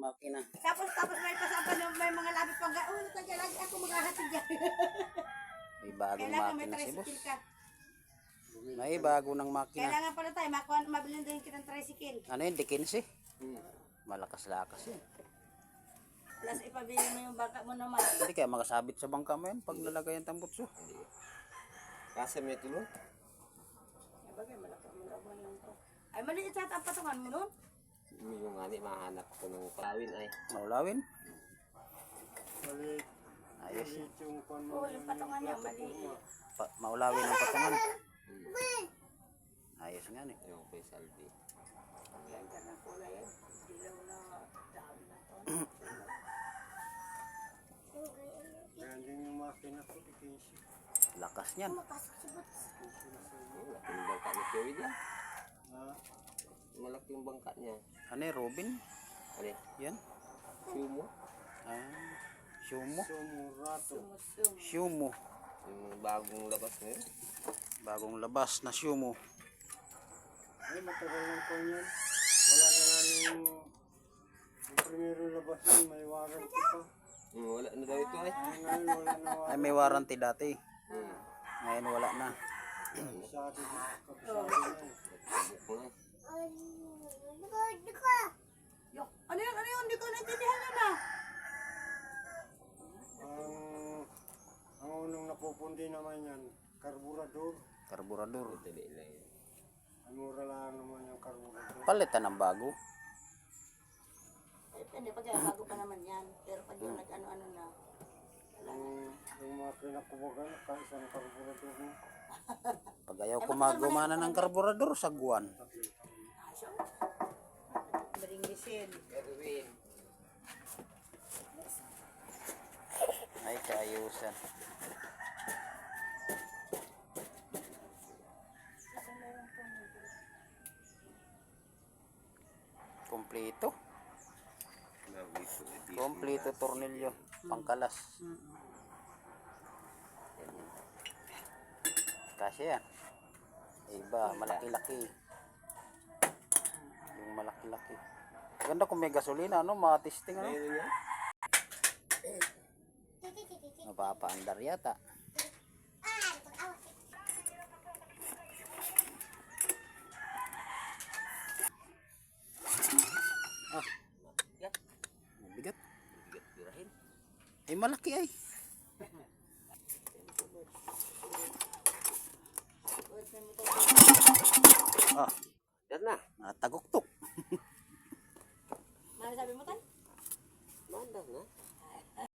makina. Tapos may pasapan yung may mga labi pang tagya lagi ako maghahatid dyan. May bagong Kailangan may makina si boss. tricycle ka. May bago ng makina. Kailangan pala tayo, mabili din kitang tricycle. Ano yun, di 15? Malakas-lakas yun. Plus ipabili mo yung bangka mo naman. Hindi kaya makasabit sa bangka mo yan pag nalagay ang tambutso. Kasi may tulong. Ay bagay, malaki mo yung to. Ay maliit sa ang patungan mo nun. Yung ani mahanap ko ng palawin ay. Maulawin. Maliit. Ayos yun. Oo, yung patungan niya maliit. Maulawin ang patungan. Ayos nga eh. Yung kay Salvi. Ang ganda ng kulay yan. Dilaw na dami na to. Kaya din yung makina ko, 15. Lakas niyan. Malaking bangka ni Kerry dyan. Ah, Malaking bangka niya. Ano eh, Robin? Ano? Yan. Sumo. Shumo. sumurato. Sumusum. Shumo. Yung bagong labas ngayon. Bagong labas na Shumo. Ay, matagal lang po yan. Wala na namin yung primero labas yun, may warranty pa. Wala na daw ito ay. Ay, ngayon wala na Ay, warranty. may warranty dati. Hmm. Ngayon wala na. Sabi mo, kapisabi na eh. Buk na. Yok, ano yun? Ano yun? Hindi ko naintindihan yun ah. Ang unang napupundi naman yan, karburador. Karburador. Dali lang yun. Ay, mura lang naman yung karburador. Palitan ng bago. Eh, hindi pag bago pa naman yan. Pero pag yung nag-ano-ano na. Yung mga pinakubagan, kaisang karburador mo. Pag ayaw kumagumana ng karburador, sagwan. Maringisin. Erwin. Ay, kaayusan. Kompleto. Kompleto tornilyo. Pangkalas. Kasi yan. Iba, malaki-laki. Yung malaki-laki. Ganda kung may gasolina, ano? Matisting, ano? Ayun yan. Mapapaandar yata. Ah, Bigat. bigat. Bigat birahin. Ay, malaki ay. Ah, Yan na. nataguktok. Ano sabi mo tayo? Mandar na.